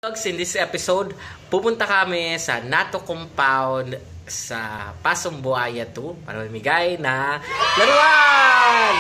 In this episode, pupunta kami sa NATO Compound sa Pasong Buaya 2 para mamigay na laruan!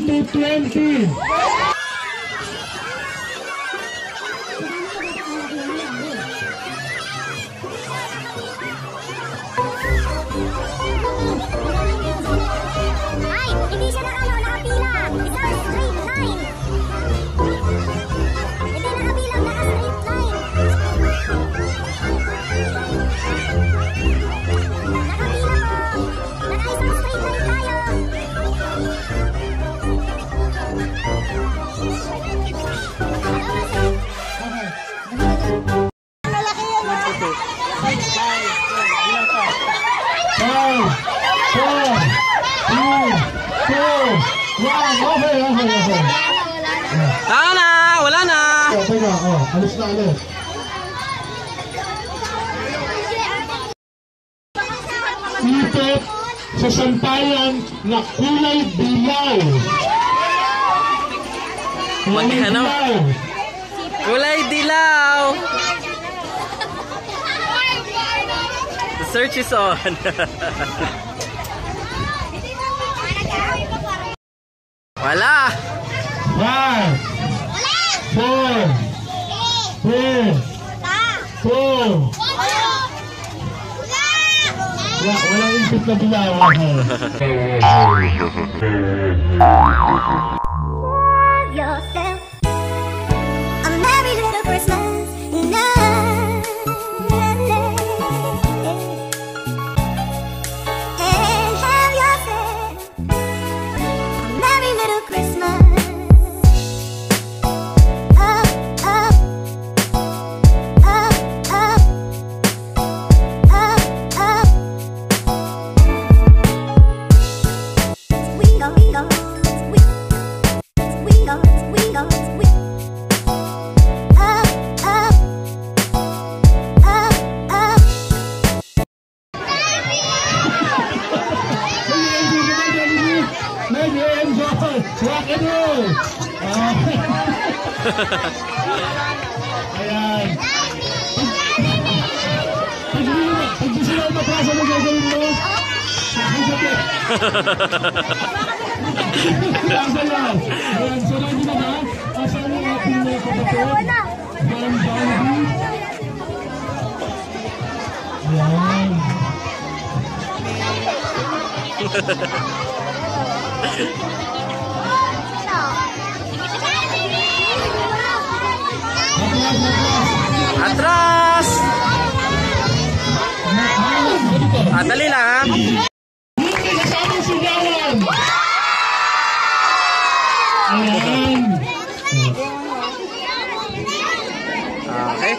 Into 20. Ay, hindi siya nakapila. Isang straight line. Hindi nakabilang, naka-straight line. Nakapila po. Naka-isang straight line tayo. Wala na! Teka, alis na, alis. Ipit sa sampayan na kulay dilaw. Kulay dilaw! The search is on. Wala! 5 4 3 2 walang ipit na dilaw. Yourself a merry little Christmas night, and have yourself a merry little Christmas. Rock and roll! Ayan. Pag di sila matrasa mo gagawin mo, asa lang. Ayan, so ready na ba? Asa ang ating mga kapatid? Van Bandy. Ayan. Atras! Dali lang ha. Hindi kasamang sigawan. Ayan. Okay.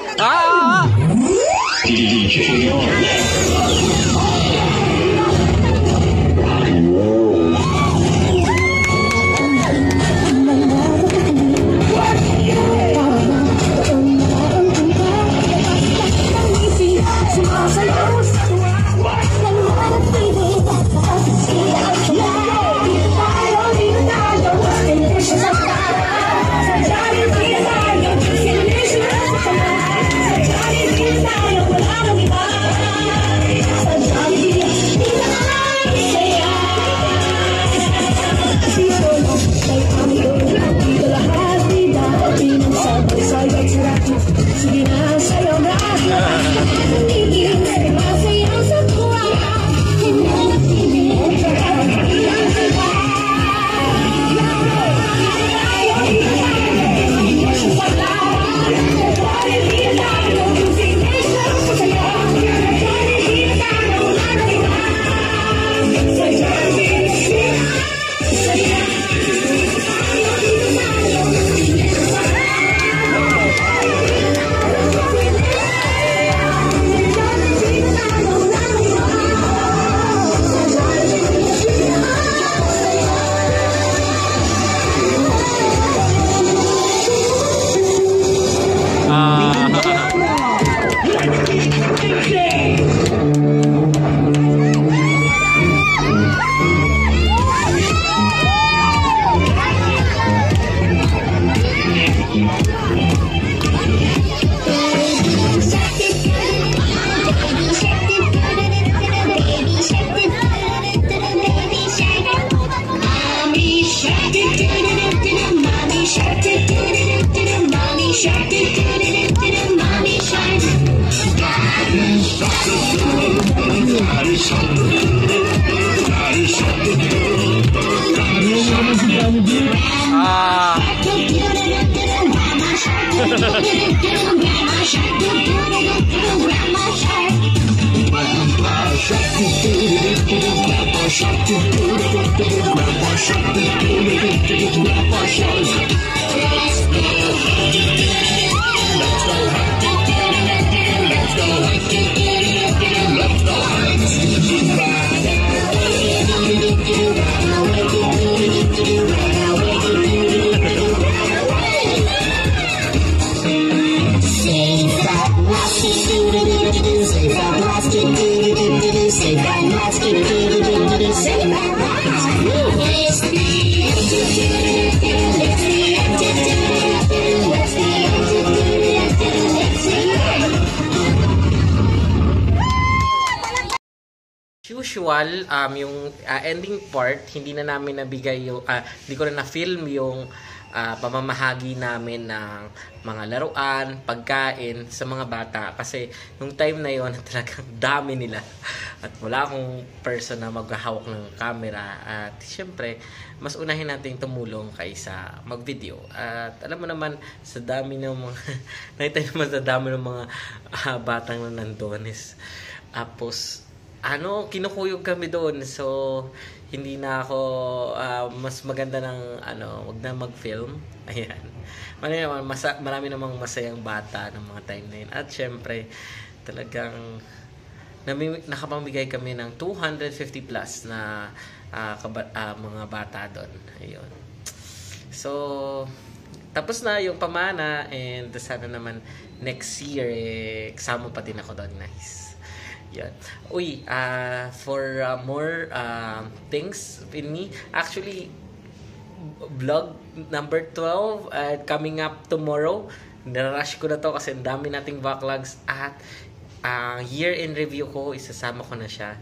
shark, mommy shark, mommy shark, mommy shark. Ah. Usual, yung ending part, hindi na namin nabigay yung, hindi ko na na-film yung pamamahagi namin ng mga laruan, pagkain sa mga bata. Kasi nung time na yon talagang dami nila. At wala akong person na maghahawak ng camera. At syempre, mas unahin natin tumulong kaysa mag-video. At alam mo naman, sa dami ng mga, nakita naman sa dami ng mga batang na nandun is, kinukuyog kami doon. So, hindi na ako, mas maganda ng, wag na mag-film. Ayan. Marami namang masayang bata ng mga time na yun. At syempre, talagang, nakapamigay kami ng 250 plus na mga bata doon. Ayun. So, tapos na yung pamana and sana naman next year, kasama pa din ako doon. Nice. Yan. Uy, for more things in me, actually, vlog number 12 coming up tomorrow. Narush ko na to kasi ang dami nating backlogs at year in review ko, isasama ko na siya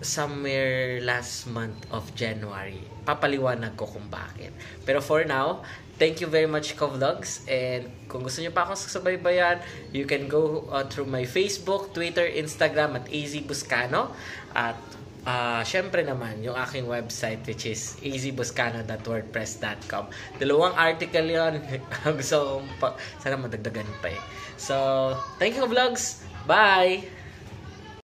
somewhere last month of January. Papaliwanag ko kung bakit. Pero for now, thank you very much, Kovlogs. And kung gusto niyo pa akong subaybayan, you can go through my Facebook, Twitter, Instagram at AZ Buscano. At syempre naman, yung aking website which is azbuscano.wordpress.com. 2 article yon. Gusto kong sana madagdagan pa eh. So, thank you, Kovlogs. Bye!